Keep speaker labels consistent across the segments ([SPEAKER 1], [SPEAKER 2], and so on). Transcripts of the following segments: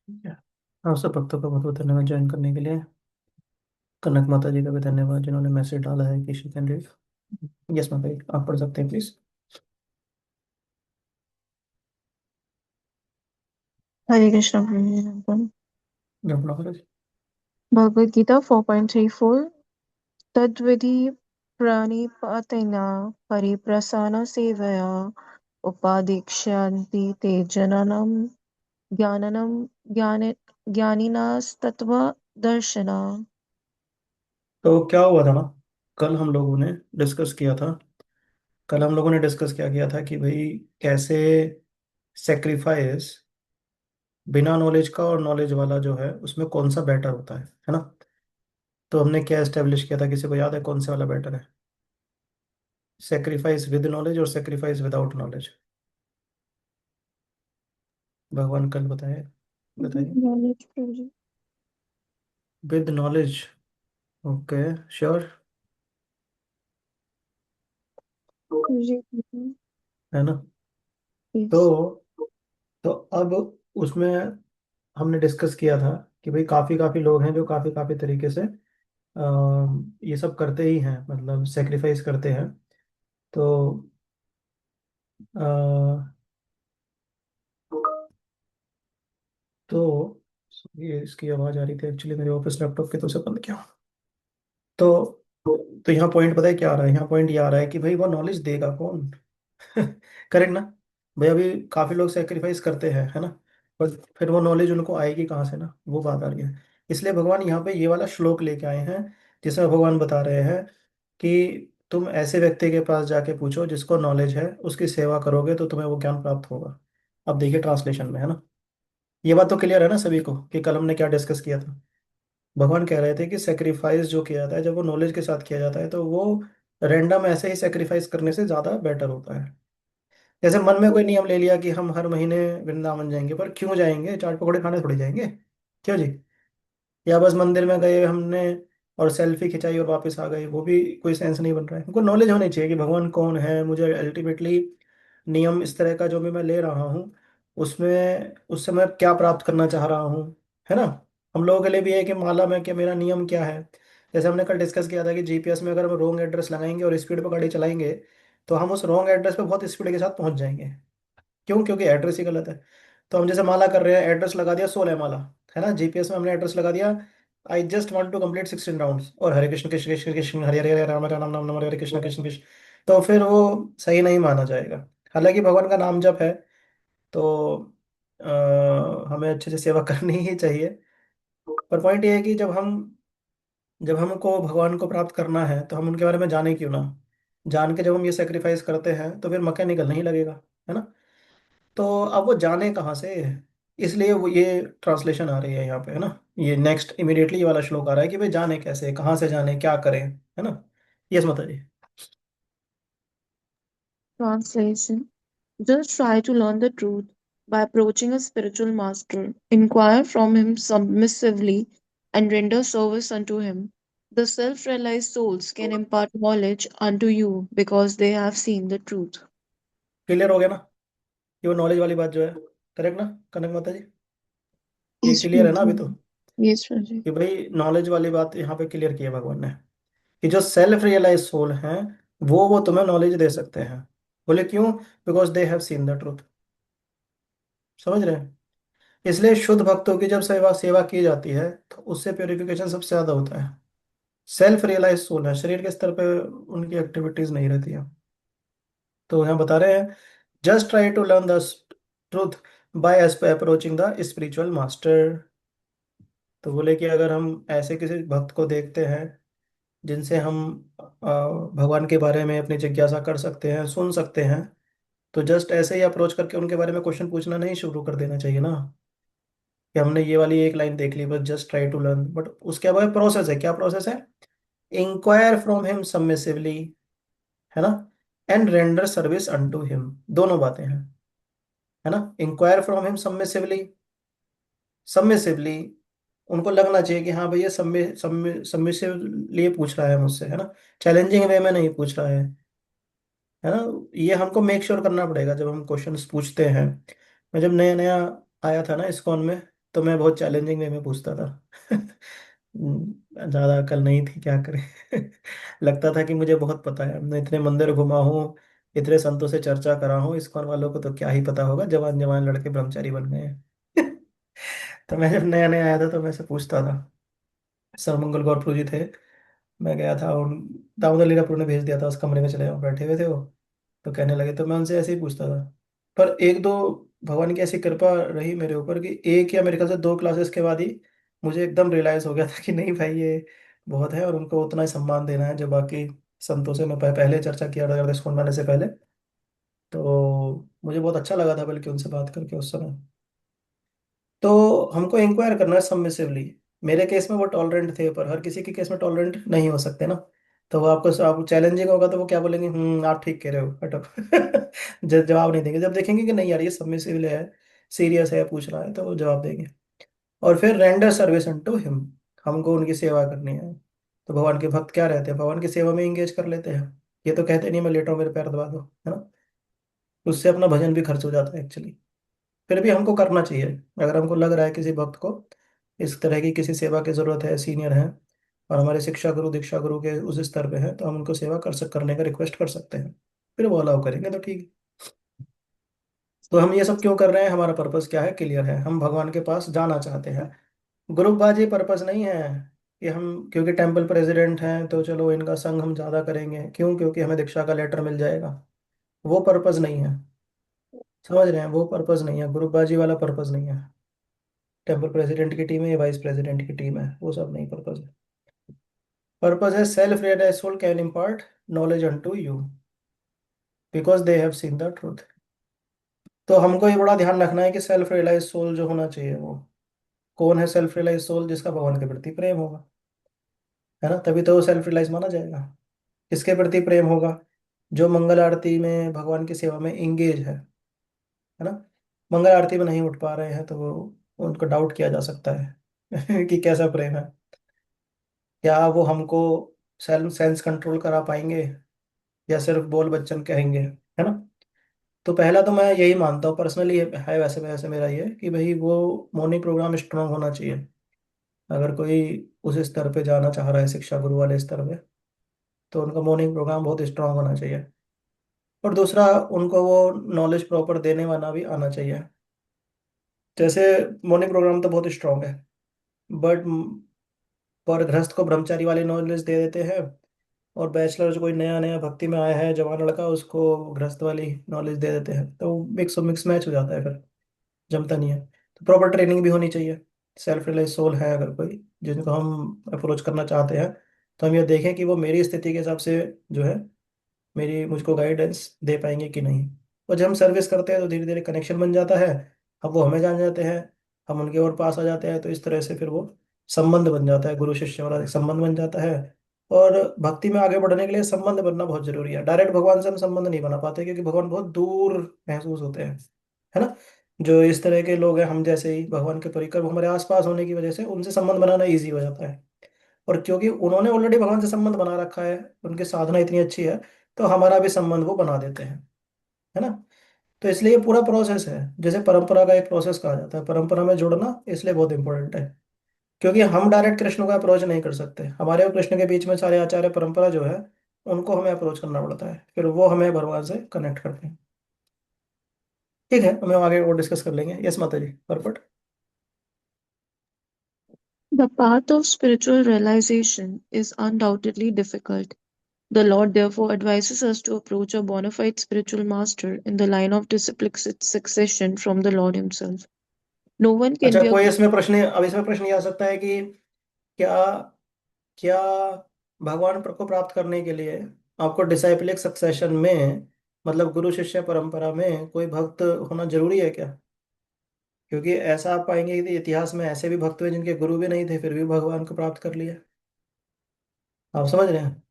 [SPEAKER 1] ठीक है। आप सब भक्तों का बहुत बहुत धन्यवाद ज्वाइन करने के लिए। कनक माता जी का भी धन्यवाद जिन्होंने मैसेज डाला है कि शी कैन रीड। यस माता जी, आप पढ़ सकते हैं प्लीज।
[SPEAKER 2] हरे कृष्ण प्रभु।
[SPEAKER 1] आप पढ़ा करो जी।
[SPEAKER 2] भगवद गीता 4.34 तद्विधि प्रणिपातेन परिप्रसन्न सेवया उपादीक्ष्यन्ति ते जनानां ज्ञाननं ज्ञाने ज्ञानिनस्तत्त्वदर्शिनः।
[SPEAKER 1] तो क्या हुआ था ना, कल हम लोगों ने डिस्कस किया था। कल हम लोगों ने डिस्कस क्या किया था कि भाई कैसे सेक्रीफाइस बिना नॉलेज का और नॉलेज वाला जो है उसमें कौन सा बेटर होता है ना। तो हमने क्या एस्टेब्लिश किया था, किसी को याद है कौन सा वाला बेटर है? सेक्रीफाइस विद नॉलेज और सेक्रीफाइस विदाउट नॉलेज। भगवान कल बताए, बताइए।
[SPEAKER 2] नॉलेज प्रभु जी।
[SPEAKER 1] With knowledge. ओके, श्योर
[SPEAKER 2] प्रभु जी।
[SPEAKER 1] है ना।
[SPEAKER 2] यस।
[SPEAKER 1] तो तो अब उसमें हमने डिस्कस किया था कि भाई काफ़ी काफ़ी लोग हैं जो काफ़ी काफ़ी तरीके से ये सब करते ही हैं, मतलब सेक्रीफाइस करते हैं। तो अ, तो ये इसकी आवाज़ आ रही थी एक्चुअली मेरे ऑफिस लैपटॉप के, तो उसे बंद किया। तो तो यहाँ पॉइंट पता है क्या आ रहा है? यहाँ पॉइंट ये आ रहा है कि भाई वो नॉलेज देगा कौन? करेक्ट ना। भाई अभी काफी लोग सेक्रीफाइस करते हैं, है ना। पर फिर वो नॉलेज उनको आएगी कहाँ से ना, वो बात आ रही है। इसलिए भगवान यहाँ पे ये वाला श्लोक लेके आए हैं, जिसमें भगवान बता रहे हैं कि तुम ऐसे व्यक्ति के पास जाके पूछो जिसको नॉलेज है, उसकी सेवा करोगे तो तुम्हें वो ज्ञान प्राप्त होगा। अब देखिए ट्रांसलेशन में, है ना। ये बात तो क्लियर है ना सभी को कि कल हमने क्या डिस्कस किया था। भगवान कह रहे थे कि सेक्रीफाइस जो किया जाता है, जब वो नॉलेज के साथ किया जाता है तो वो रैंडम ऐसे ही सेक्रीफाइस करने से ज्यादा बेटर होता है। जैसे मन में कोई नियम ले लिया कि हम हर महीने वृंदावन जाएंगे, पर क्यों जाएंगे? चाट पकौड़े खाने थोड़ी जाएंगे, क्यों जी? या बस मंदिर में गए हमने और सेल्फी खिंचाई और वापस आ गए, वो भी कोई सेंस नहीं बन रहा है। हमको नॉलेज होनी चाहिए कि भगवान कौन है, मुझे अल्टीमेटली नियम इस तरह का जो भी मैं ले रहा हूँ उसमें उससे मैं क्या प्राप्त करना चाह रहा हूँ, है ना। हम लोगों के लिए भी है कि माला में क्या मेरा नियम क्या है। जैसे हमने कल डिस्कस किया था कि जीपीएस में अगर हम रॉन्ग एड्रेस लगाएंगे और स्पीड पर गाड़ी चलाएंगे तो हम उस रॉन्ग एड्रेस पे बहुत स्पीड के साथ पहुंच जाएंगे। क्यों? क्योंकि एड्रेस ही गलत है। तो हम जैसे माला कर रहे हैं, एड्रेस लगा दिया 16 माला, है ना। जीपीएस में हमने एड्रेस लगा दिया I just want to complete 16 rounds, और हरे कृष्ण कृष्ण कृष्ण कृष्ण हरे हरे हरे राम राम राम राम हरे कृष्ण कृष्ण कृष्ण। तो फिर वो सही नहीं माना जाएगा। हालांकि भगवान का नाम जप है, तो हमें अच्छे से सेवा करनी ही चाहिए। पर पॉइंट ये है कि जब हमको भगवान को प्राप्त करना है तो हम उनके बारे में जाने क्यों ना। जान के जब हम ये सेक्रीफाइस करते हैं तो फिर मक्का निकलना ही लगेगा, है ना। तो अब वो जाने कहाँ से, इसलिए वो ये ट्रांसलेशन आ रही है यहाँ पे, है ना। ये नेक्स्ट इमीडिएटली ये वाला श्लोक आ रहा है कि भाई जाने कैसे, कहाँ से जाने, क्या करें, है ना। यस माता जी।
[SPEAKER 2] Translation. Just try to learn the truth by approaching a spiritual master. Inquire from him submissively and render service unto him. The self realized souls can impart knowledge unto you because they have seen the truth.
[SPEAKER 1] Clear हो गया ना? ये वो knowledge वाली बात जो है, correct ना कनक माता जी? ये
[SPEAKER 2] Yes,
[SPEAKER 1] क्लियर है ना अभी तो?
[SPEAKER 2] Prabhuji. Yes, Prabhuji.
[SPEAKER 1] कि भाई नॉलेज वाली बात यहाँ पे क्लियर की है भगवान ने, कि जो सेल्फ रियलाइज सोल हैं वो तुम्हें नॉलेज दे सकते हैं। बोले क्यों? Because they have seen the truth. समझ रहे हैं? इसलिए शुद्ध भक्तों की जब सेवा सेवा की जाती है तो उससे प्योरिफिकेशन सबसे ज्यादा होता है। सेल्फ रियलाइज सोल है, शरीर के स्तर पे उनकी एक्टिविटीज नहीं रहती है। तो यहाँ बता रहे हैं just try to learn the truth by approaching the spiritual master. तो बोले कि अगर हम ऐसे किसी भक्त को देखते हैं जिनसे हम भगवान के बारे में अपनी जिज्ञासा कर सकते हैं, सुन सकते हैं, तो जस्ट ऐसे ही अप्रोच करके उनके बारे में क्वेश्चन पूछना नहीं शुरू कर देना चाहिए ना। कि हमने ये वाली एक लाइन देख ली बस, just try to learn, but उसके बाद प्रोसेस है। क्या प्रोसेस है? इंक्वायर फ्रॉम हिम सबमिसिवली, है ना, and render service unto him. दोनों बातें हैं, है ना। Inquire from him submissively, submissively उनको लगना चाहिए कि हाँ भैया सबमिसिवली पूछ रहा है मुझसे, है ना। चैलेंजिंग वे में नहीं पूछ रहा है ना। ये हमको मेक श्योर करना पड़ेगा जब हम क्वेश्चंस पूछते हैं। मैं जब नया नया आया था ना इस्कॉन में, तो मैं बहुत चैलेंजिंग वे में पूछता था। ज्यादा अकल नहीं थी, क्या करें। लगता था कि मुझे बहुत पता है, मैं इतने मंदिर घुमा हूँ, इतने संतों से चर्चा करा हूँ, इस्कॉन वालों को तो क्या ही पता होगा, जवान जवान लड़के ब्रह्मचारी बन गए हैं। तो मैं जब नया नया आया था तो मैं से पूछता था। सर्वमंगल गौरपुर जी थे, मैं गया था उन, दाऊद अली कपूर ने भेज दिया था, उस कमरे में चले जाओ, बैठे हुए थे वो। तो कहने लगे, तो मैं उनसे ऐसे ही पूछता था। पर एक दो, भगवान की ऐसी कृपा रही मेरे ऊपर कि एक या मेरे ख्याल से दो क्लासेस के बाद ही मुझे एकदम रियलाइज हो गया था कि नहीं भाई, ये बहुत है और उनको उतना ही सम्मान देना है जो बाकी संतों से मैं पहले चर्चा किया था अगर स्कूल में आने से पहले। तो मुझे बहुत अच्छा लगा था बल्कि उनसे बात करके उस समय। तो हमको इंक्वायर करना है सबमिसिवली। मेरे केस में वो टॉलरेंट थे, पर हर किसी के केस में टॉलरेंट नहीं हो सकते ना। तो वो आपको चैलेंजिंग होगा तो वो क्या बोलेंगे, आप ठीक कह रहे हो, हटो। जवाब नहीं देंगे। जब देखेंगे कि नहीं यार ये सबमिसिव है, सीरियस है, पूछ रहा है, तो वो जवाब देंगे। और फिर रेंडर सर्विस टू हिम, हमको उनकी सेवा करनी है। तो भगवान के भक्त क्या रहते हैं, भगवान की सेवा में एंगेज कर लेते हैं। ये तो कहते नहीं मैं लेटा हूँ मेरे पैर दबा दो, है ना। उससे अपना भजन भी खर्च हो जाता है एक्चुअली। फिर भी हमको करना चाहिए। अगर हमको लग रहा है किसी भक्त को इस तरह की किसी सेवा की जरूरत है, सीनियर है और हमारे शिक्षा गुरु दीक्षा गुरु के उस स्तर पे है, तो हम उनको सेवा करने का रिक्वेस्ट कर सकते हैं। फिर वो अलाउ करेंगे तो ठीक है। तो हम ये सब क्यों कर रहे हैं, हमारा पर्पस क्या है, क्लियर है, हम भगवान के पास जाना चाहते हैं। ग्रुपबाजी पर्पस नहीं है कि हम क्योंकि टेम्पल प्रेसिडेंट हैं तो चलो इनका संग हम ज्यादा करेंगे, क्यों, क्योंकि हमें दीक्षा का लेटर मिल जाएगा। वो पर्पस नहीं है। समझ रहे हैं, वो पर्पस नहीं है, ग्रुपबाजी वाला पर्पस नहीं है। टेम्पल प्रेसिडेंट की टीम है या वाइस प्रेसिडेंट की टीम है, वो सब नहीं पर्पस है। पर्पस है self realise soul can impart knowledge unto you because they have seen the truth. तो हमको ये बड़ा ध्यान रखना है कि सेल्फ रियलाइज सोल जो होना चाहिए वो कौन है, सेल्फ रियलाइज सोल जिसका भगवान के प्रति प्रेम होगा, है ना, तभी तो वो सेल्फ रियलाइज माना जाएगा। किसके प्रति प्रेम होगा, जो मंगल आरती में भगवान की सेवा में इंगेज है ना। मंगल आरती में नहीं उठ पा रहे हैं तो वो उनको डाउट किया जा सकता है कि कैसा प्रेम है। क्या वो हमको सेल्फ सेंस कंट्रोल करा पाएंगे या सिर्फ बोल बच्चन कहेंगे, है ना। तो पहला तो मैं यही मानता हूँ पर्सनली है, वैसे वैसे मेरा ये कि भाई वो मॉर्निंग प्रोग्राम स्ट्रांग होना चाहिए। अगर कोई उस स्तर पे जाना चाह रहा है, शिक्षा गुरु वाले स्तर पे, तो उनका मॉर्निंग प्रोग्राम बहुत स्ट्रांग होना चाहिए। और दूसरा, उनको वो नॉलेज प्रॉपर देने वाला भी आना चाहिए। जैसे मॉर्निंग प्रोग्राम तो बहुत स्ट्रांग है, बट पर गृहस्थ को ब्रह्मचारी वाली नॉलेज दे देते हैं, और बैचलर जो कोई नया नया भक्ति में आया है जवान लड़का, उसको गृहस्थ वाली नॉलेज दे देते हैं, तो मिक्स मिक्स मैच हो जाता है, फिर जमता नहीं है। तो प्रॉपर ट्रेनिंग भी होनी चाहिए। सेल्फ रियलाइज सोल है अगर कोई जिनको हम अप्रोच करना चाहते हैं, तो हम ये देखें कि वो मेरी स्थिति के हिसाब से जो है मेरी मुझको गाइडेंस दे पाएंगे कि नहीं। और जब हम सर्विस करते हैं तो धीरे धीरे कनेक्शन बन जाता है। अब वो हमें जान जाते हैं, हम उनके और पास आ जाते हैं, तो इस तरह से फिर वो संबंध बन जाता है, गुरु शिष्य वाला एक संबंध बन जाता है। और भक्ति में आगे बढ़ने के लिए संबंध बनना बहुत जरूरी है। डायरेक्ट भगवान से हम संबंध नहीं बना पाते क्योंकि भगवान बहुत दूर महसूस होते हैं, है ना। जो इस तरह के लोग हैं हम जैसे ही भगवान के परिकर, वो हमारे आसपास होने की वजह से उनसे संबंध बनाना ईजी हो जाता है। और क्योंकि उन्होंने ऑलरेडी भगवान से संबंध बना रखा है, उनकी साधना इतनी अच्छी है, तो हमारा भी संबंध वो बना देते हैं, है ना। तो इसलिए ये पूरा प्रोसेस है, जैसे परंपरा का एक प्रोसेस कहा जाता है, परंपरा में जुड़ना इसलिए बहुत इंपॉर्टेंट है। क्योंकि हम डायरेक्ट कृष्ण को अप्रोच नहीं कर सकते, हमारे और कृष्ण के बीच में सारे आचार्य परंपरा जो है उनको हमें अप्रोच करना पड़ता है, फिर वो हमें भगवान से कनेक्ट करते हैं। ठीक है, हमें आगे और डिस्कस कर लेंगे। यस माता जी, perfect.
[SPEAKER 2] The path of spiritual realization is undoubtedly difficult. The Lord therefore advises us to approach a bona fide spiritual master in the line of disciplic succession from the Lord Himself. No one can
[SPEAKER 1] अच्छा,
[SPEAKER 2] be a
[SPEAKER 1] कोई
[SPEAKER 2] good.
[SPEAKER 1] इसमें प्रश्न, अब इसमें प्रश्न ये आ सकता है कि क्या क्या भगवान को प्राप्त करने के लिए आपको डिसाइपलिक सक्सेशन में, मतलब गुरु शिष्य परंपरा में कोई भक्त होना जरूरी है क्या। क्योंकि ऐसा आप पाएंगे कि इतिहास में ऐसे भी भक्त हुए जिनके गुरु भी नहीं थे, फिर भी भगवान को प्राप्त कर लिया। आप समझ रहे हैं,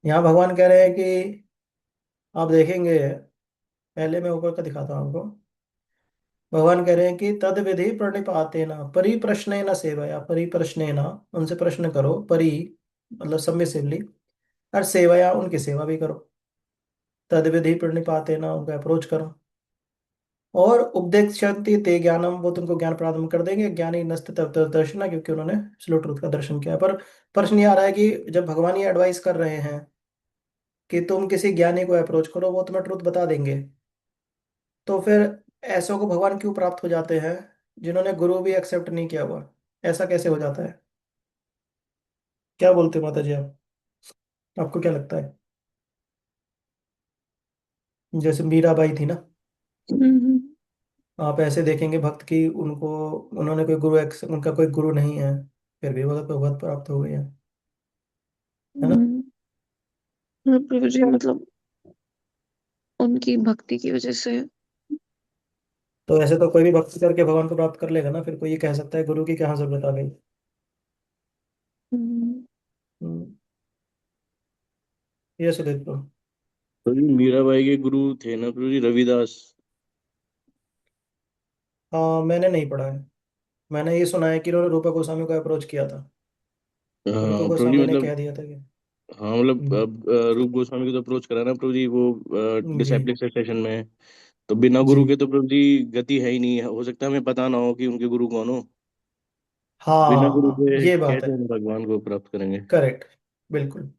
[SPEAKER 1] यहाँ भगवान कह रहे हैं कि आप देखेंगे, पहले मैं ऊपर का दिखाता हूँ आपको। भगवान कह रहे हैं कि तद विधि प्रणिपातेन परिप्रश्नेन सेवया, परिप्रश्नेन, उनसे प्रश्न करो, परि मतलब सबमिसिवली, और सेवया उनकी सेवा भी करो। तद विधि प्रणिपातेन, उनको अप्रोच करो। और उपदेक्षन्ति ते ज्ञानम, वो तुमको ज्ञान प्रदान कर देंगे। ज्ञानी नस्त दर्शना, क्योंकि उन्होंने स्लो ट्रूथ का दर्शन किया। पर प्रश्न ये आ रहा है कि जब भगवान ये एडवाइस कर रहे हैं कि तुम किसी ज्ञानी को अप्रोच करो, वो तुम्हें ट्रूथ बता देंगे, तो फिर ऐसों को भगवान क्यों प्राप्त हो जाते हैं जिन्होंने गुरु भी एक्सेप्ट नहीं किया हुआ? ऐसा कैसे हो जाता है? क्या बोलते हो माता जी आप? आपको क्या लगता है? जैसे मीराबाई थी ना,
[SPEAKER 2] हम्म।
[SPEAKER 1] आप ऐसे देखेंगे भक्त की उनको, उन्होंने कोई गुरु उनका कोई गुरु नहीं है, फिर भी वो तो भगवत प्राप्त हो गई है ना?
[SPEAKER 2] हम्म। प्रभु जी मतलब उनकी भक्ति की वजह से।
[SPEAKER 1] तो ऐसे तो कोई भी भक्ति करके भगवान को प्राप्त कर लेगा ना, फिर कोई ये कह सकता है गुरु की क्या जरूरत आ गई?
[SPEAKER 2] हम्म।
[SPEAKER 1] हम्म, ये सुधीर तो।
[SPEAKER 3] तो जी मीराबाई के गुरु थे ना प्रभु जी रविदास।
[SPEAKER 1] हाँ, मैंने नहीं पढ़ा है। मैंने ये सुना है कि उन्होंने रूपा गोस्वामी को अप्रोच किया था। रूपा
[SPEAKER 3] हाँ प्रभु जी
[SPEAKER 1] गोस्वामी ने
[SPEAKER 3] मतलब,
[SPEAKER 1] कह दिया था कि
[SPEAKER 3] हाँ मतलब
[SPEAKER 1] हम्म,
[SPEAKER 3] अब रूप गोस्वामी को तो अप्रोच करा ना प्रभु जी, वो
[SPEAKER 1] जी
[SPEAKER 3] डिसेप्लिक सेशन में है। तो बिना
[SPEAKER 1] जी।
[SPEAKER 3] गुरु के तो प्रभु जी गति है ही नहीं। हो सकता है हमें पता ना हो कि उनके गुरु कौन हो। बिना गुरु
[SPEAKER 1] हाँ,
[SPEAKER 3] के
[SPEAKER 1] ये बात है।
[SPEAKER 3] कैसे हम भगवान को प्राप्त करेंगे।
[SPEAKER 1] करेक्ट, बिल्कुल।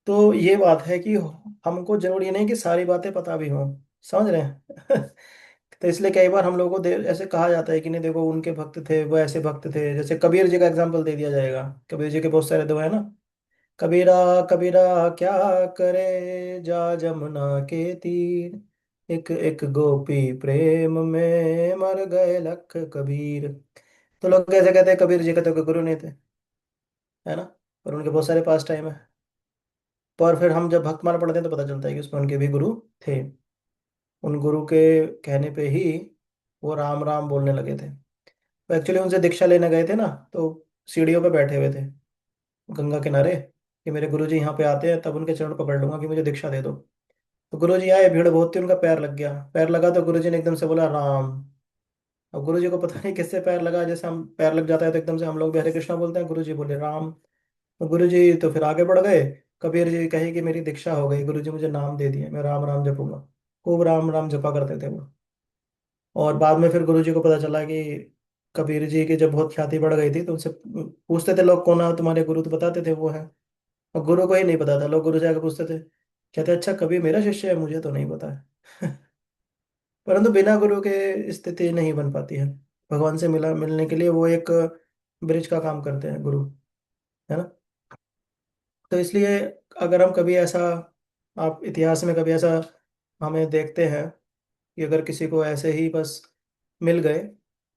[SPEAKER 1] तो ये बात है कि हमको जरूरी नहीं कि सारी बातें पता भी हों, समझ रहे हैं? तो इसलिए कई बार हम लोगों को ऐसे कहा जाता है कि नहीं देखो उनके भक्त थे, वो ऐसे भक्त थे। जैसे कबीर जी का एग्जाम्पल दे दिया जाएगा। कबीर जी के बहुत सारे दुआ है ना। कबीरा कबीरा क्या करे, जा जमुना के तीर, एक एक गोपी प्रेम में मर गए लख कबीर। तो लोग ऐसे कहते हैं कबीर जी का तो कोई गुरु नहीं थे, है ना? और उनके बहुत सारे पास टाइम है। पर फिर हम जब भक्तमाला पढ़ते हैं तो पता चलता है कि उसमें उनके भी गुरु थे। उन गुरु के कहने पे ही वो राम राम बोलने लगे थे। तो एक्चुअली उनसे दीक्षा लेने गए थे ना, तो सीढ़ियों पे बैठे हुए थे गंगा किनारे, कि मेरे गुरु जी यहाँ पे आते हैं तब उनके चरण पकड़ लूंगा कि मुझे दीक्षा दे दो। तो गुरु जी आए, भीड़ बहुत थी, उनका पैर लग गया। पैर लगा तो गुरु जी ने एकदम से बोला राम। अब गुरु जी को पता नहीं किससे पैर लगा, जैसे हम पैर लग जाता है तो एकदम से हम लोग भी हरे कृष्णा बोलते हैं, गुरु जी बोले राम। तो गुरु जी तो फिर आगे बढ़ गए। कबीर जी कहे कि मेरी दीक्षा हो गई, गुरु जी मुझे नाम दे दिए, मैं राम राम जपूंगा। खूब राम राम जपा करते थे वो। और बाद में फिर गुरु जी को पता चला कि कबीर जी की जब बहुत ख्याति बढ़ गई थी तो उनसे पूछते थे लोग कौन है तुम्हारे गुरु, तो बताते थे वो है। और गुरु को ही नहीं पता था, लोग गुरु से आके पूछते थे, कहते अच्छा कबीर मेरा शिष्य है, मुझे तो नहीं पता है। परंतु बिना गुरु के स्थिति नहीं बन पाती है। भगवान से मिलने के लिए वो एक ब्रिज का काम करते हैं गुरु, है ना? तो इसलिए अगर हम कभी ऐसा, आप इतिहास में कभी ऐसा हमें देखते हैं कि अगर किसी को ऐसे ही बस मिल गए,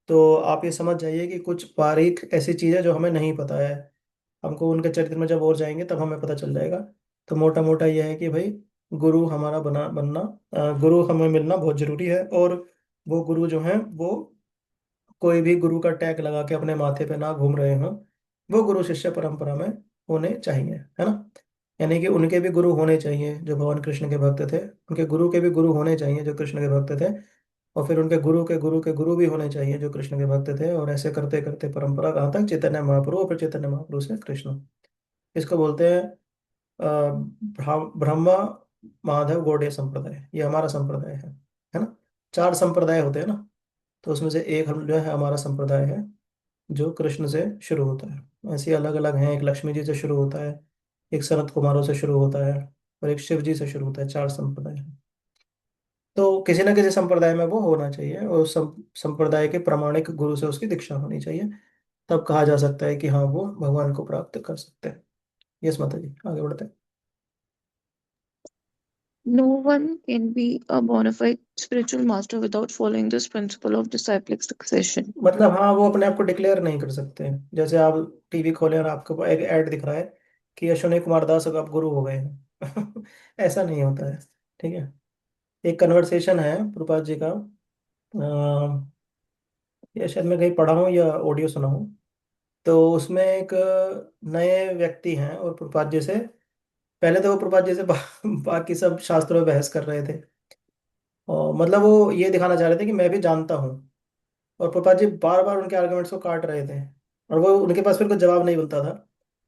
[SPEAKER 1] तो आप ये समझ जाइए कि कुछ बारीक ऐसी चीज़ें जो हमें नहीं पता है। हमको उनके चरित्र में जब और जाएंगे तब हमें पता चल जाएगा। तो मोटा मोटा यह है कि भाई गुरु हमारा बनना, गुरु हमें मिलना बहुत जरूरी है। और वो गुरु जो हैं वो कोई भी गुरु का टैग लगा के अपने माथे पे ना घूम रहे हों। वो गुरु शिष्य परंपरा में होने चाहिए, है ना? यानी कि उनके भी गुरु होने चाहिए जो भगवान कृष्ण के भक्त थे, उनके गुरु के भी गुरु होने चाहिए जो कृष्ण के भक्त थे, और फिर उनके गुरु के गुरु के गुरु भी होने चाहिए जो कृष्ण के भक्त थे। और ऐसे करते करते परंपरा कहाँ तक, चैतन्य महाप्रभु और फिर चैतन्य महाप्रभु से कृष्ण। इसको बोलते हैं ब्रह्मा माधव गौड़ीय संप्रदाय। ये हमारा संप्रदाय है ना? चार संप्रदाय होते हैं ना, तो उसमें से एक हम जो है हमारा संप्रदाय है, जो कृष्ण से शुरू होता है। ऐसे अलग अलग हैं, एक लक्ष्मी जी से शुरू होता है, एक सनत कुमारों से शुरू होता है, और एक शिव जी से शुरू होता है। चार संप्रदाय हैं। तो किसी न किसी संप्रदाय में वो होना चाहिए, और संप्रदाय के प्रामाणिक गुरु से उसकी दीक्षा होनी चाहिए। तब कहा जा सकता है कि हाँ वो भगवान को प्राप्त कर सकते हैं। यस माता जी, आगे बढ़ते हैं।
[SPEAKER 2] No one can be a bona fide spiritual master without following this principle of disciplic succession.
[SPEAKER 1] मतलब हाँ, वो अपने आप को डिक्लेयर नहीं कर सकते हैं। जैसे आप टीवी खोले और आपको एक ऐड दिख रहा है कि अश्विनी कुमार दास अब आप गुरु हो गए हैं। ऐसा नहीं होता है, ठीक है? एक कन्वर्सेशन है प्रभुपाद जी का, या शायद मैं कहीं पढ़ा हूँ या ऑडियो सुना हूँ। तो उसमें एक नए व्यक्ति हैं और प्रभुपाद जी से, पहले तो वो प्रभुपाद जी से बाकी सब शास्त्रों में बहस कर रहे थे, और मतलब वो ये दिखाना चाह रहे थे कि मैं भी जानता हूँ। और प्रभुपाद जी बार बार उनके आर्गुमेंट्स को काट रहे थे, और वो उनके पास फिर कुछ जवाब नहीं बनता था।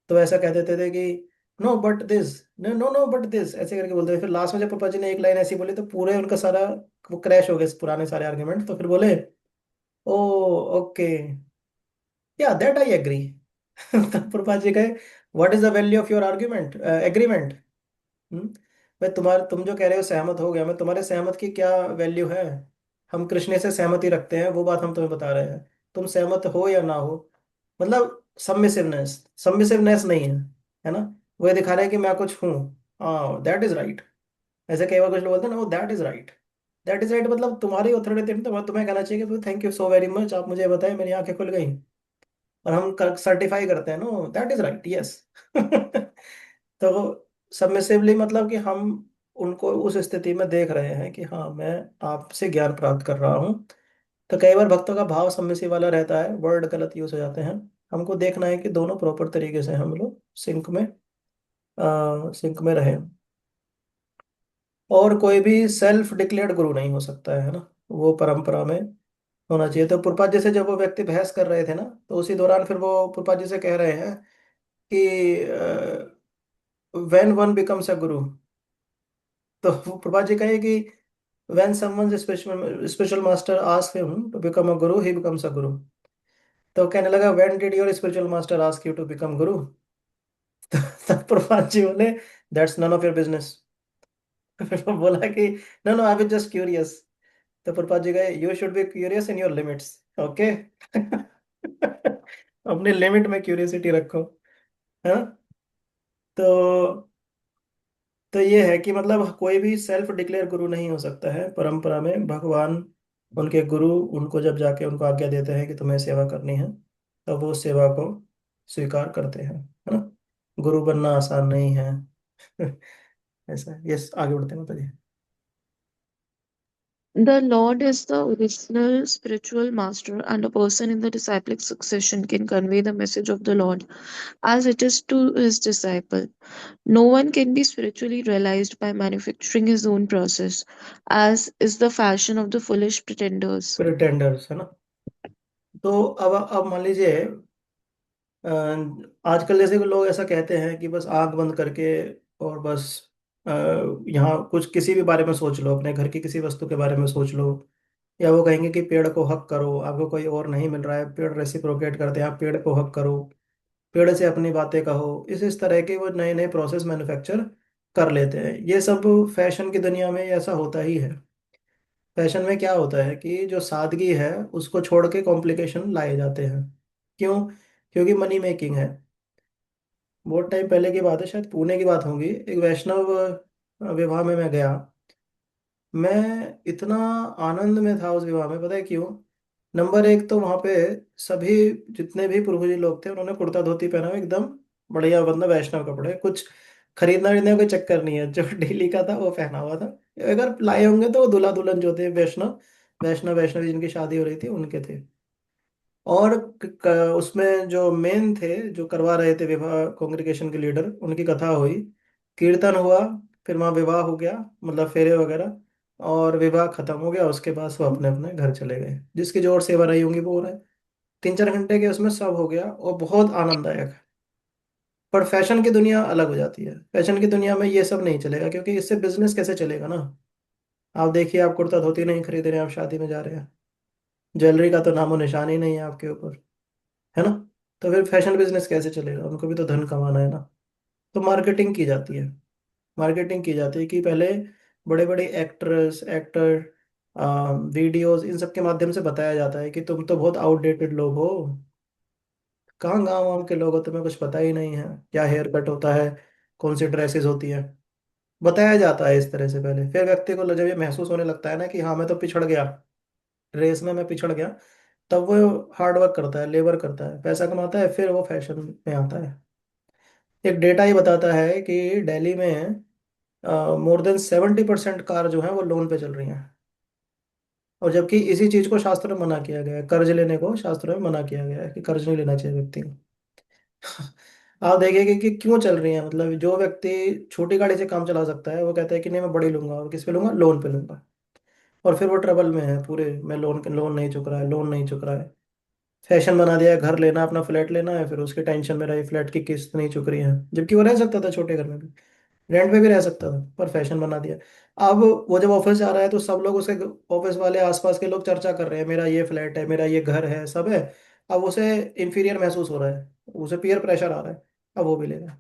[SPEAKER 1] तो ऐसा कह देते थे कि no but this, no no no but this, ऐसे करके बोलते थे। फिर लास्ट में जब पापा जी ने एक लाइन ऐसी बोली तो पूरे उनका सारा वो क्रैश हो गए पुराने सारे आर्ग्यूमेंट, तो फिर बोले, ओ ओके, या दैट आई एग्री। तब प्रभुपाद जी कहे, what is the value of your argument, agreement? भाई तुम जो कह रहे हो सहमत हो गया, मैं तुम्हारे सहमत की क्या वैल्यू है? हम कृष्ण से सहमति रखते हैं, वो बात हम तुम्हें बता रहे हैं। तुम सहमत हो या ना हो, मतलब सबमिसिवनेस, सबमिसिवनेस नहीं है, है ना? वो ये दिखा रहा है कि मैं कुछ हूँ। हाँ, दैट इज राइट। ऐसे कई बार कुछ लोग बोलते हैं ना, वो that is right. That is right मतलब तुम्हारी ऑथोरिटी, तो तुम्हें कहना चाहिए कि thank you so very much, आप मुझे बताएं, मेरी आंखें खुल गई। और हम सर्टिफाई करते हैं, know that is right, yes. तो सबमिसिवली मतलब कि हम उनको उस स्थिति में देख रहे हैं कि हाँ, मैं आपसे ज्ञान प्राप्त कर रहा हूँ। तो कई बार भक्तों का भाव सबमिसिव वाला रहता है, वर्ड गलत यूज हो जाते हैं। हमको देखना है कि दोनों प्रॉपर तरीके से हम लोग सिंक में रहे। और कोई भी सेल्फ डिक्लेयर्ड गुरु नहीं हो सकता है ना, वो परंपरा में होना चाहिए। तो पुरपाद जी से जब वो व्यक्ति बहस कर रहे थे ना, तो उसी दौरान फिर वो पुरपाद जी से कह रहे हैं कि when one becomes a guru, तो वो प्रभा जी कहे कि when someone spiritual master ask him to become a guru, he becomes a guru. तो कहने लगा, when did your spiritual master ask you to become guru? तब प्रभा जी बोले, that's none of your business. फिर वो बोला कि no no, I was just curious. तो प्रभा जी गए, you should be curious in your limits, okay. अपने लिमिट में क्यूरियोसिटी रखो, है ना? तो ये है कि मतलब कोई भी सेल्फ डिक्लेयर गुरु नहीं हो सकता है परंपरा में। भगवान, उनके गुरु उनको जब जाके उनको आज्ञा देते हैं कि तुम्हें सेवा करनी है, तब वो सेवा को स्वीकार करते हैं, है ना? गुरु बनना आसान नहीं है। ऐसा है। यस, आगे बढ़ते हैं बताइए।
[SPEAKER 2] The Lord is the original spiritual master, and a person in the disciplic succession can convey the message of the Lord as it is to his disciple. No one can be spiritually realized by manufacturing his own process, as is the fashion of the foolish pretenders.
[SPEAKER 1] प्रिटेंडर्स, है ना? तो अब मान लीजिए, अ, आजकल जैसे कि लोग ऐसा कहते हैं कि बस आंख बंद करके और बस अ, यहाँ कुछ किसी भी बारे में सोच लो, अपने घर की किसी वस्तु के बारे में सोच लो। या वो कहेंगे कि पेड़ को हक करो, आपको कोई और नहीं मिल रहा है, पेड़ रेसिप्रोकेट करते हैं, आप पेड़ को हक करो, पेड़ से अपनी बातें कहो। इस तरह के वो नए नए प्रोसेस मैन्युफैक्चर कर लेते हैं। ये सब फैशन की दुनिया में ऐसा होता ही है। फैशन में क्या होता है कि जो सादगी है उसको छोड़ के कॉम्प्लिकेशन लाए जाते हैं। क्यों? क्योंकि मनी मेकिंग है। बहुत टाइम पहले की बात है, शायद पुणे की बात होगी, एक वैष्णव विवाह में मैं गया। मैं इतना आनंद में था उस विवाह में, पता है क्यों? नंबर एक तो वहां पे सभी जितने भी प्रभु जी लोग थे, उन्होंने कुर्ता धोती पहना हुआ एकदम बढ़िया, मतलब वैष्णव कपड़े, कुछ खरीदना खरीदने का कोई चक्कर नहीं है, जो डेली का था वो पहना हुआ था। अगर लाए होंगे तो वो दूल्हा दुल्हन जो थे वैष्णव, वैष्णवी जिनकी शादी हो रही थी उनके थे। और उसमें जो मेन थे, जो करवा रहे थे विवाह, कांग्रेगेशन के लीडर, उनकी कथा हुई, कीर्तन हुआ, फिर वहाँ विवाह हो गया, मतलब फेरे वगैरह, और विवाह खत्म हो गया। उसके बाद वो अपने अपने घर चले गए, जिसकी जो और सेवा रही होंगी वो रहे। 3-4 घंटे के उसमें सब हो गया और बहुत आनंददायक है। पर फैशन की दुनिया अलग हो जाती है। फैशन की दुनिया में ये सब नहीं चलेगा, क्योंकि इससे बिजनेस कैसे चलेगा ना? आप देखिए, आप कुर्ता धोती नहीं खरीद रहे हैं, आप शादी में जा रहे हैं, ज्वेलरी का तो नामो निशान ही नहीं है आपके ऊपर, है ना? तो फिर फैशन बिजनेस कैसे चलेगा? उनको भी तो धन कमाना है ना। तो मार्केटिंग की जाती है। मार्केटिंग की जाती है कि पहले बड़े बड़े एक्ट्रेस एक्टर, वीडियोस, इन सब के माध्यम से बताया जाता है कि तुम तो बहुत आउटडेटेड लोग हो। कहाँ गाँव वाम के लोग हो, तुम्हें कुछ पता ही नहीं है क्या हेयर कट होता है, कौन सी ड्रेसेस होती है। बताया जाता है इस तरह से पहले। फिर व्यक्ति को जब ये महसूस होने लगता है ना कि हाँ, मैं तो पिछड़ गया, रेस में मैं पिछड़ गया, तब वो हार्ड वर्क करता है, लेबर करता है, पैसा कमाता है, फिर वो फैशन में आता है। एक डेटा ही बताता है कि दिल्ली में मोर देन 70% कार जो है वो लोन पे चल रही हैं। और जबकि इसी चीज को शास्त्र में मना किया गया है, कर्ज लेने को शास्त्र में मना किया गया है कि कर्ज नहीं लेना चाहिए व्यक्ति को। आप देखिए कि क्यों चल रही है, मतलब जो व्यक्ति छोटी गाड़ी से काम चला सकता है वो कहता है कि नहीं मैं बड़ी लूंगा, और किस पे लूंगा? लोन पे लूंगा। और फिर वो ट्रबल में है पूरे, मैं लोन नहीं चुक रहा है, लोन नहीं चुक रहा है। फैशन बना दिया है, घर लेना, अपना फ्लैट लेना है, फिर उसकी टेंशन में रही, फ्लैट की किस्त नहीं चुक रही है, जबकि वो रह सकता था छोटे घर में भी। रेंट पे भी रह सकता था पर फैशन बना दिया। अब वो जब ऑफिस जा रहा है तो सब लोग उसके, ऑफिस वाले आसपास के लोग चर्चा कर रहे हैं, मेरा ये फ्लैट है, मेरा ये घर है, सब है। अब उसे इंफीरियर महसूस हो रहा है, उसे पीयर प्रेशर आ रहा है, अब वो भी लेगा।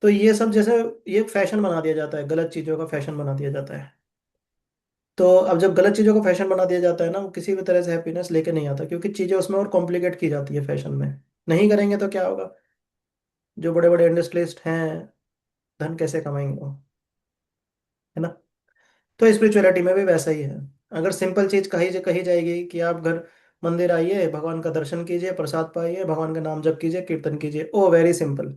[SPEAKER 1] तो ये सब जैसे, ये फैशन बना दिया जाता है, गलत चीजों का फैशन बना दिया जाता है। तो अब जब गलत चीजों को फैशन बना दिया जाता है ना, वो किसी भी तरह से हैप्पीनेस लेके नहीं आता, क्योंकि चीजें उसमें और कॉम्प्लिकेट की जाती है फैशन में। नहीं करेंगे तो क्या होगा, जो बड़े बड़े इंडस्ट्रियलिस्ट हैं, धन कैसे कमाएंगे वो, है ना। तो स्पिरिचुअलिटी में भी वैसा ही है। अगर सिंपल चीज कही कही जाएगी कि आप घर, मंदिर आइए, भगवान का दर्शन कीजिए, प्रसाद पाइए, भगवान का नाम जप कीजिए, कीर्तन कीजिए, ओ वेरी सिंपल।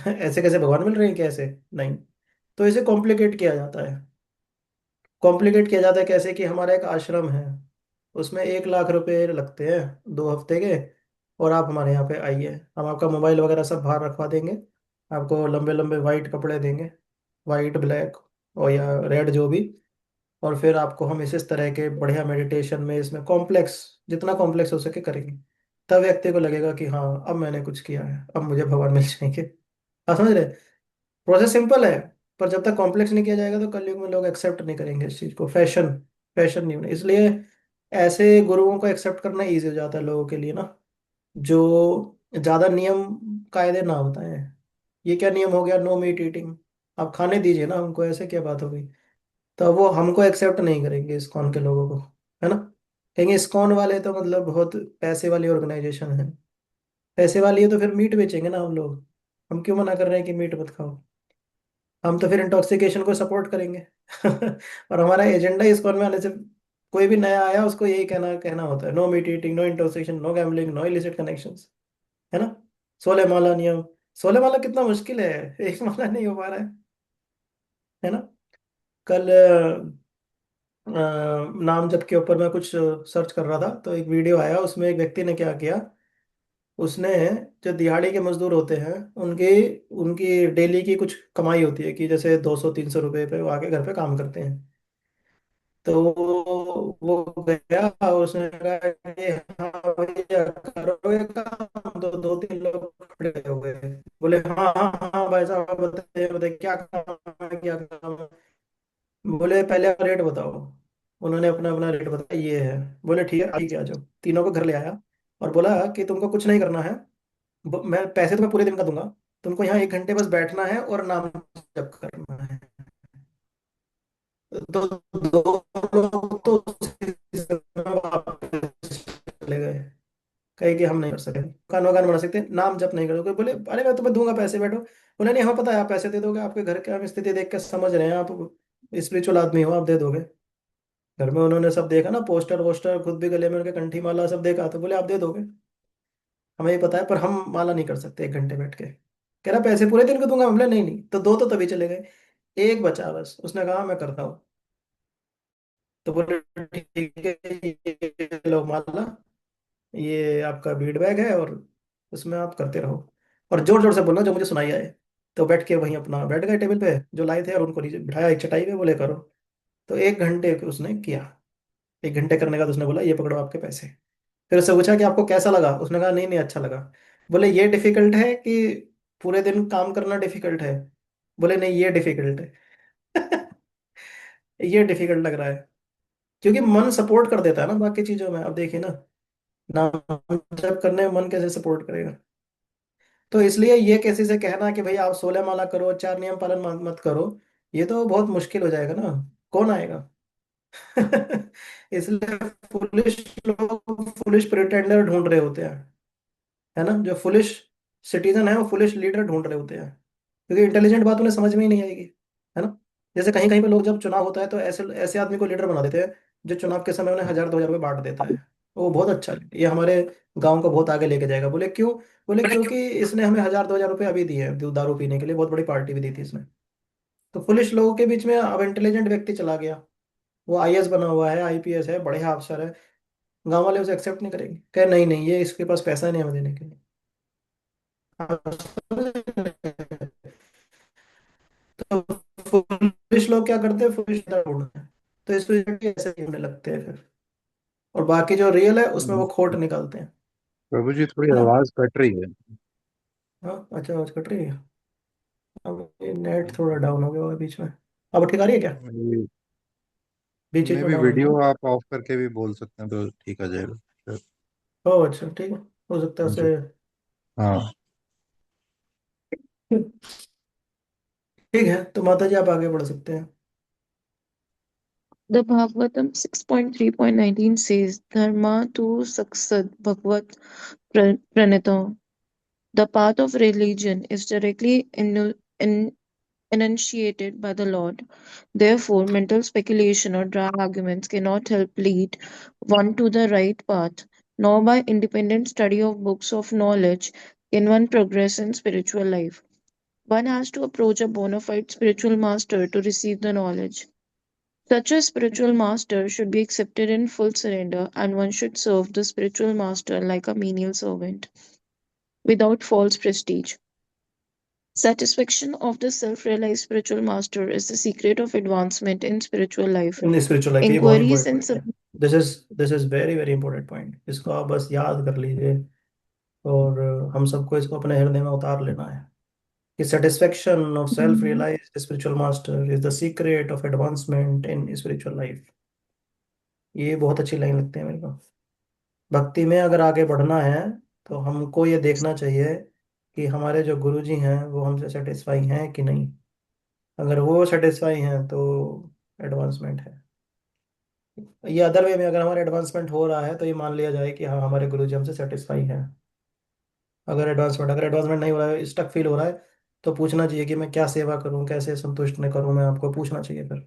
[SPEAKER 1] ऐसे कैसे भगवान मिल रहे हैं कैसे, नहीं। तो इसे कॉम्प्लिकेट किया जाता है। कॉम्प्लिकेट किया जाता है कैसे, कि हमारा एक आश्रम है, उसमें 1 लाख रुपए लगते हैं 2 हफ्ते के, और आप हमारे यहाँ पे आइए, हम आपका मोबाइल वगैरह सब बाहर रखवा देंगे, आपको लंबे लंबे वाइट कपड़े देंगे, वाइट ब्लैक और या रेड जो भी। और फिर आपको हम इस तरह के बढ़िया मेडिटेशन में, इसमें कॉम्प्लेक्स, जितना कॉम्प्लेक्स हो सके करेंगे। तब व्यक्ति को लगेगा कि हाँ अब मैंने कुछ किया है, अब मुझे भगवान मिल जाएंगे। आप समझ रहे, प्रोसेस सिंपल है। पर जब तक कॉम्प्लेक्स नहीं किया जाएगा तो कलयुग में लोग एक्सेप्ट नहीं करेंगे इस चीज को, फैशन, फैशन नहीं होना, इसलिए ऐसे गुरुओं को एक्सेप्ट करना इजी हो जाता है लोगों के लिए ना, जो ज्यादा नियम कायदे ना बताएं। ये क्या नियम हो गया, नो मीट ईटिंग, आप खाने दीजिए ना हमको, ऐसे क्या बात हो गई। तो वो हमको एक्सेप्ट नहीं करेंगे इस्कॉन के लोगों को, है ना। कहेंगे इस्कॉन वाले तो मतलब बहुत पैसे वाली ऑर्गेनाइजेशन है। पैसे वाली है तो फिर मीट बेचेंगे ना हम लोग, हम क्यों मना कर रहे हैं कि मीट मत खाओ। हम तो फिर इंटॉक्सिकेशन को सपोर्ट करेंगे। और हमारा एजेंडा इस्कॉन में आने से, कोई भी नया आया उसको यही कहना कहना होता है, no meat eating, no intoxication, no gambling, no illicit connections, है ना। 16 माला नियम, 16 माला कितना मुश्किल है, एक माला नहीं हो पा रहा है ना। कल नाम जप के ऊपर मैं कुछ सर्च कर रहा था तो एक वीडियो आया, उसमें एक व्यक्ति ने क्या किया, उसने, जो दिहाड़ी के मजदूर होते हैं, उनकी उनकी डेली की कुछ कमाई होती है कि जैसे 200-300 रुपए पे वो आके घर पे काम करते हैं। तो वो गया और उसने कहा कि हाँ भैया करो ये काम, तो 2-3 लोग खड़े हो गए, बोले हाँ हाँ हाँ भाई साहब आप बताइए बताइए क्या काम है, क्या काम है। बोले पहले आप रेट बताओ। उन्होंने अपना अपना रेट बताया, ये है। बोले ठीक है आ जाओ, तीनों को घर ले आया और बोला कि तुमको कुछ नहीं करना है, मैं पैसे तुम्हें पूरे दिन का दूंगा, तुमको यहाँ 1 घंटे बस बैठना है और नाम जप करना है। तो दो लोग तो उसी समय वापस चले गए, कहे कि हम नहीं कर सकते, कान वगान बना सकते, नाम जप नहीं करोगे। बोले अरे मैं तुम्हें दूंगा पैसे, बैठो। बोले नहीं हमें पता है आप पैसे दे दोगे, आपके घर के हम स्थिति देख के समझ रहे हैं, आप स्पिरिचुअल आदमी हो, आप दे दोगे। घर में उन्होंने सब देखा ना, पोस्टर वोस्टर, खुद भी गले में उनके कंठी माला सब देखा, तो बोले आप दे दोगे, हमें ही पता है पर हम माला नहीं कर सकते 1 घंटे बैठ के। कह रहा पैसे पूरे दिन को दूंगा, हमने नहीं नहीं, तो दो तो तभी चले गए, एक बचा बस, उसने कहा मैं करता हूँ। तो बोले ठीक है, ये लो माला, ये आपका बीड बैग है, और उसमें आप करते रहो, और जोर जोर से बोलना जो मुझे सुनाई आए। तो बैठ के वहीं अपना बैठ गए टेबल पे जो लाए थे, और उनको नीचे बिठाया एक चटाई पे, बोले करो। तो 1 घंटे उसने किया। 1 घंटे करने का बाद उसने बोला ये पकड़ो आपके पैसे। फिर उससे पूछा कि आपको कैसा लगा, उसने कहा नहीं नहीं अच्छा लगा। बोले ये डिफिकल्ट है कि पूरे दिन काम करना डिफिकल्ट है। बोले नहीं ये डिफिकल्ट है। ये डिफिकल्ट लग रहा है, क्योंकि मन सपोर्ट कर देता है ना बाकी चीजों में, अब देखिए ना, नाम जब करने में मन कैसे सपोर्ट करेगा। तो इसलिए ये किसी से कहना कि भाई आप 16 माला करो, 4 नियम पालन मत करो, ये तो बहुत मुश्किल हो जाएगा ना, कौन आएगा। इसलिए फुलिश लोग फुलिश प्रिटेंडर ढूंढ रहे होते हैं, है ना। जो फुलिश सिटीजन है वो फुलिश लीडर ढूंढ रहे होते हैं, क्योंकि इंटेलिजेंट बात उन्हें समझ में ही नहीं आएगी, है ना। जैसे कहीं कहीं पे लोग जब चुनाव होता है तो ऐसे ऐसे आदमी को लीडर बना देते हैं, जो चुनाव के समय उन्हें 1000-2000 रुपये बांट देता है, वो बहुत अच्छा है, ये हमारे गांव को बहुत आगे लेके जाएगा। बोले क्यों, बोले क्योंकि इसने हमें 1000-2000 रुपये अभी दिए हैं, दारू पीने के लिए, बहुत बड़ी पार्टी भी दी थी इसने। तो फुलिश लोगों के बीच में अब इंटेलिजेंट व्यक्ति चला गया, वो आईएएस बना हुआ है, आईपीएस है, बढ़िया अफसर है, गांव वाले उसे एक्सेप्ट नहीं करेंगे, कहे नहीं नहीं ये इसके पास पैसा नहीं है हमें देने के लिए। हाँ, समझ रहे हैं? तो फुलिश लोग क्या करते हैं, फुलिश ढूंढते हैं, तो इस वजह से ऐसे ही होने लगते हैं फिर, और बाकी जो रियल है उसमें वो खोट निकालते हैं,
[SPEAKER 4] प्रभु जी थोड़ी
[SPEAKER 1] है ना।
[SPEAKER 4] आवाज कट रही है।
[SPEAKER 1] हाँ अच्छा, आवाज कट रही है। अब नेट थोड़ा डाउन हो गया होगा बीच में। अब ठीक आ रही है क्या? बीच बीच
[SPEAKER 2] हम्म।
[SPEAKER 1] में
[SPEAKER 3] मे भी
[SPEAKER 1] डाउन हो गया
[SPEAKER 3] वीडियो
[SPEAKER 1] ना?
[SPEAKER 3] आप ऑफ करके भी बोल सकते हैं तो ठीक आ जाएगा फिर।
[SPEAKER 1] ओह अच्छा ठीक है, हो सकता है
[SPEAKER 3] जी।
[SPEAKER 1] उसे।
[SPEAKER 3] हाँ।
[SPEAKER 1] ठीक है, तो माता जी आप आगे बढ़ सकते हैं।
[SPEAKER 2] The Bhagavatam 6.3.19 says, Dharma tu saksad bhagavad pranita. The path of religion is directly enunciated by the Lord. Therefore, mental speculation or dry arguments cannot help lead one to the right path, nor by independent study of books of knowledge can one progress in spiritual life. One has to approach a bona fide spiritual master to receive the knowledge. Such a spiritual master should be accepted in full surrender, and one should serve the spiritual master like a menial servant, without false prestige. Satisfaction of the self realized spiritual master is the secret of advancement in spiritual life.
[SPEAKER 1] In spiritual life, ये बहुत
[SPEAKER 2] Inquiries
[SPEAKER 1] important
[SPEAKER 2] and
[SPEAKER 1] point है। This is very very important point, इसको आप बस याद कर लीजिए। और हम सबको इसको अपने हृदय में उतार लेना है कि satisfaction of self realised spiritual master is the secret of advancement in spiritual life. ये बहुत अच्छी लाइन लगती है मेरे को। भक्ति में अगर आगे बढ़ना है तो हमको ये देखना चाहिए कि हमारे जो गुरुजी हैं वो हमसे सेटिस्फाई हैं कि नहीं। अगर वो सेटिस्फाई हैं तो एडवांसमेंट है। ये अदर वे में अगर हमारा एडवांसमेंट हो रहा है तो ये मान लिया जाए कि हाँ हमारे गुरुजी हमसे सेटिस्फाई हैं। अगर एडवांसमेंट नहीं हो रहा है, स्टक फील हो रहा है, तो पूछना चाहिए कि मैं क्या सेवा करूं, कैसे संतुष्ट न करूं, मैं आपको पूछना चाहिए फिर।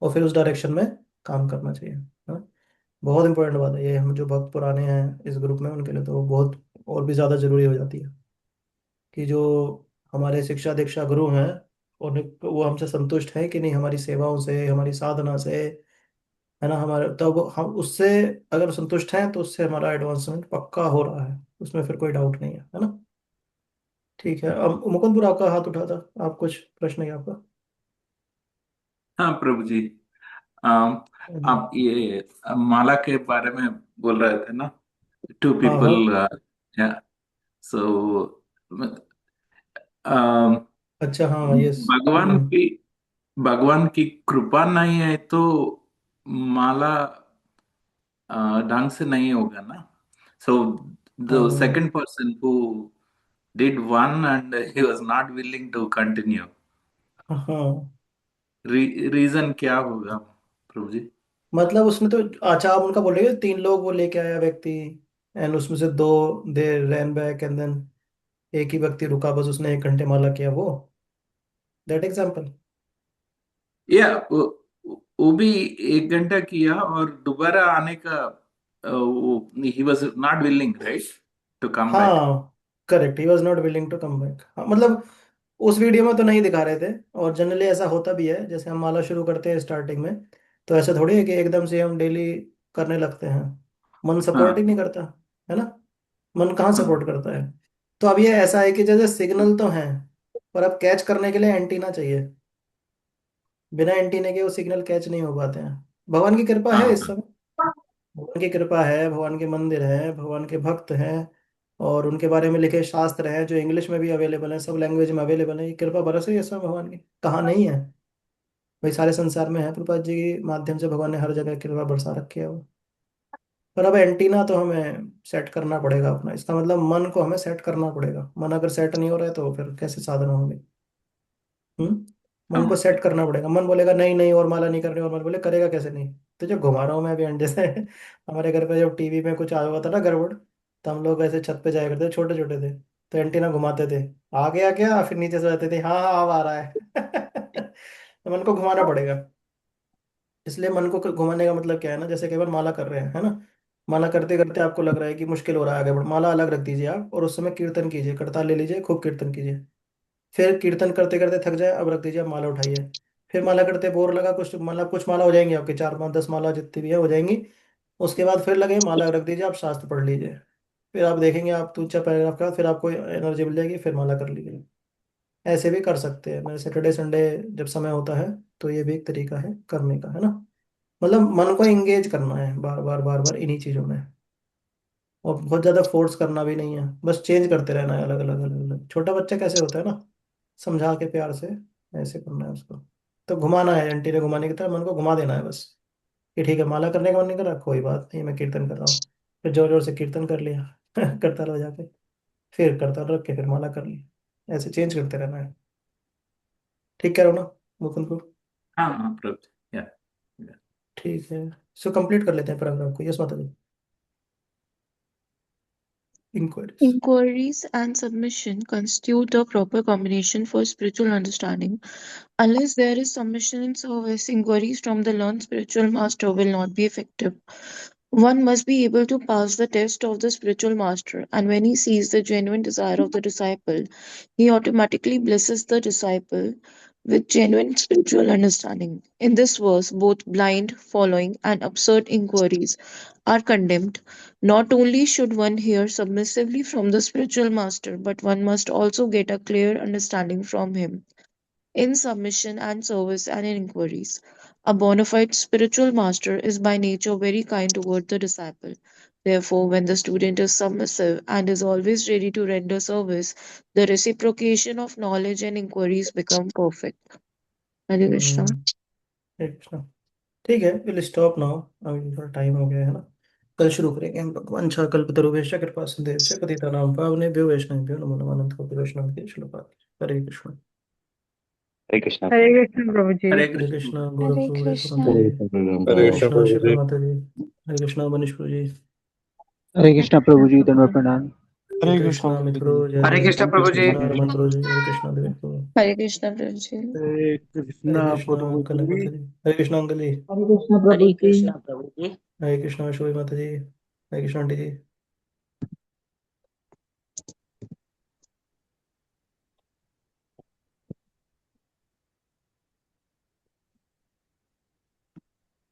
[SPEAKER 1] और फिर उस डायरेक्शन में काम करना चाहिए, हाँ। बहुत इंपॉर्टेंट बात है ये, हम जो भक्त पुराने हैं इस ग्रुप में उनके लिए तो बहुत और भी ज़्यादा जरूरी हो जाती है कि जो हमारे शिक्षा दीक्षा गुरु हैं और वो हमसे संतुष्ट है कि नहीं, हमारी सेवाओं से, हमारी साधना से, है ना, हमारे तब हम उससे अगर संतुष्ट हैं तो उससे हमारा एडवांसमेंट पक्का हो रहा है, उसमें फिर कोई डाउट नहीं है ना। ठीक है, अब मुकुंदपुर आपका हाथ उठा था, आप कुछ प्रश्न है आपका?
[SPEAKER 4] हाँ प्रभु जी। अम,
[SPEAKER 1] हम्म।
[SPEAKER 4] आप ये माला के बारे में बोल रहे थे ना, टू
[SPEAKER 1] हाँ हाँ।
[SPEAKER 4] पीपल। सो
[SPEAKER 1] अच्छा हाँ, यस।
[SPEAKER 4] भगवान
[SPEAKER 1] हम्म।
[SPEAKER 4] की भगवान की कृपा नहीं है तो माला ढंग से नहीं होगा ना। सो
[SPEAKER 1] हाँ
[SPEAKER 4] the second person who did one and he was not willing to continue.
[SPEAKER 1] हाँ।
[SPEAKER 4] रीजन क्या होगा प्रभु जी?
[SPEAKER 1] मतलब उसने तो, अच्छा आप उनका बोल रहे हो, तीन लोग वो लेके आया व्यक्ति, एंड उसमें से दो दे रैन बैक एंड देन एक ही व्यक्ति रुका, बस उसने 1 घंटे माला किया, वो दैट एग्जाम्पल।
[SPEAKER 4] या वो भी 1 घंटा किया और दोबारा आने का वो he was not willing right to come back.
[SPEAKER 1] हाँ correct, he was not willing to come back. हाँ मतलब उस वीडियो में तो नहीं दिखा रहे थे। और जनरली ऐसा होता भी है, जैसे हम माला शुरू करते हैं स्टार्टिंग में, तो ऐसा थोड़ी है कि एकदम से हम डेली करने लगते हैं। मन सपोर्ट ही
[SPEAKER 4] हाँ
[SPEAKER 1] नहीं करता, है ना। मन कहाँ
[SPEAKER 4] हाँ
[SPEAKER 1] सपोर्ट करता है? तो अब ये ऐसा है कि जैसे सिग्नल तो हैं, पर अब कैच करने के लिए एंटीना चाहिए। बिना एंटीने के वो सिग्नल कैच नहीं हो पाते हैं। भगवान की कृपा है इस
[SPEAKER 4] हाँ
[SPEAKER 1] समय, भगवान की कृपा है, भगवान के मंदिर हैं, भगवान के भक्त हैं, और उनके बारे में लिखे शास्त्र हैं जो इंग्लिश में भी अवेलेबल हैं, सब लैंग्वेज में अवेलेबल है। ये कृपा बरस रही है इस समय भगवान की, कहाँ नहीं है? भाई सारे संसार में है, प्रभुपाद जी के माध्यम से भगवान ने हर जगह कृपा बरसा रखी है वो। पर अब एंटीना तो हमें सेट करना पड़ेगा अपना, इसका मतलब मन को हमें सेट करना पड़ेगा। मन अगर सेट नहीं हो रहा है तो फिर कैसे साधना होंगे? हम्म। मन को
[SPEAKER 4] हाँ
[SPEAKER 1] सेट करना पड़ेगा। मन बोलेगा नहीं नहीं और माला नहीं करनी, और मन बोले करेगा कैसे नहीं? तो जो घुमा रहा हूँ मैं अभी जैसे हमारे घर पे जब टीवी में कुछ आया हुआ था ना गड़बड़, तो हम लोग ऐसे छत पे जाया करते थे, छोटे छोटे थे, तो एंटीना घुमाते थे, आ गया क्या, फिर नीचे से आते थे, हाँ हाँ अब आ रहा है तो मन को घुमाना पड़ेगा। इसलिए मन को घुमाने का मतलब क्या है ना, जैसे केवल माला कर रहे हैं, है ना, माला करते करते आपको लग रहा है कि मुश्किल हो रहा है आगे बढ़, माला अलग रख दीजिए आप, और उस समय कीर्तन कीजिए, करताल ले लीजिए, खूब कीर्तन कीजिए। फिर कीर्तन करते करते थक जाए, अब रख दीजिए, अब माला उठाइए। फिर माला करते बोर लगा, कुछ मतलब कुछ माला हो जाएंगी आपकी, 4 5 10 माला जितनी भी है हो जाएंगी। उसके बाद फिर लगे माला रख दीजिए, आप शास्त्र पढ़ लीजिए। फिर आप देखेंगे आप 2 4 पैराग्राफ के बाद फिर आपको एनर्जी मिल जाएगी, फिर माला कर लीजिए। ऐसे भी कर सकते हैं, मैं सैटरडे संडे जब समय होता है तो ये भी एक तरीका है करने का, है ना। मतलब मन को एंगेज करना है बार बार बार बार इन्हीं चीजों में, और बहुत ज्यादा फोर्स करना भी नहीं है, बस चेंज करते रहना है, अलग अलग अलग अलग। छोटा बच्चा कैसे होता है ना, समझा के प्यार से ऐसे करना है उसको। तो घुमाना है, आंटी ने घुमाने की तरह मन को घुमा देना है बस, कि ठीक है माला करने का मन नहीं कर रहा, कोई बात नहीं मैं कीर्तन कर रहा हूँ। फिर जोर जोर से कीर्तन कर लिया करता रहो जाके, फिर करता रह के फिर माला कर ली, ऐसे चेंज करते रहना है। ठीक कह रहा हूँ ना मुकुंदपुर?
[SPEAKER 4] हाँ हाँ प्रभु जी, या
[SPEAKER 1] ठीक है, सो कंप्लीट कर लेते हैं पैराग्राफ को। यस माता जी। Inquiries.
[SPEAKER 2] Inquiries and submission constitute a proper combination for spiritual understanding. Unless there is submission in service, inquiries from the learned spiritual master will not be effective. One must be able to pass the test of the spiritual master, and when he sees the genuine desire of the disciple, he automatically blesses the disciple with genuine spiritual understanding. In this verse, both blind following and absurd inquiries are condemned. Not only should one hear submissively from the spiritual master, but one must also get a clear understanding from him in submission and service and in inquiries. A bona fide spiritual master is by nature very kind toward the disciple. Therefore, when the student is submissive and is always ready to render service, the reciprocation of knowledge and inquiries become perfect. Hare Krishna.
[SPEAKER 1] हरे कृष्णा। ठीक है, will stop now, अभी थोड़ा time हो गया है ना। कल शुरू करेंगे हम लोग। वंशा कल्पतरुभ्यश्च कृपा सिन्धुभ्यश्च पतितानां पावनेभ्यो वैष्णवेभ्यो नमो नमः। अनंत कोटि वैष्णव के श्लोकात्। हरे कृष्ण।
[SPEAKER 5] हरे कृष्णा
[SPEAKER 6] हरे
[SPEAKER 5] प्रभु।
[SPEAKER 6] कृष्ण प्रभु जी।
[SPEAKER 4] हरे
[SPEAKER 1] हरे
[SPEAKER 4] कृष्ण
[SPEAKER 1] कृष्ण
[SPEAKER 2] Hare
[SPEAKER 1] गोरख प्रभु,
[SPEAKER 2] Krishna.
[SPEAKER 1] माता जी।
[SPEAKER 5] हरे
[SPEAKER 1] हरे
[SPEAKER 5] कृष्णा
[SPEAKER 1] कृष्ण
[SPEAKER 5] प्रभु
[SPEAKER 1] शिखा
[SPEAKER 5] जी।
[SPEAKER 1] माता जी। हरे कृष्ण मनीष प्रभु जी।
[SPEAKER 6] हरे कृष्ण प्रभु जी, धन्यवाद प्रणाम।
[SPEAKER 1] हरे
[SPEAKER 3] हरे कृष्णा
[SPEAKER 1] कृष्ण अमित प्रभु, जय
[SPEAKER 4] हरे
[SPEAKER 1] जय।
[SPEAKER 4] कृष्ण प्रभु
[SPEAKER 1] हरे
[SPEAKER 4] जी।
[SPEAKER 1] कृष्ण रमन प्रभु जी। हरे कृष्ण दिलीप प्रभु।
[SPEAKER 2] Hare Krishna Prabhuji.
[SPEAKER 3] Hare
[SPEAKER 1] Hare
[SPEAKER 3] Krishna
[SPEAKER 1] Krishna कनक माता जी। हरे कृष्ण अंगली।
[SPEAKER 6] हरे कृष्ण प्रभु जी।
[SPEAKER 1] हरे कृष्ण शोभी माता जी। हरे कृष्ण आंटी जी।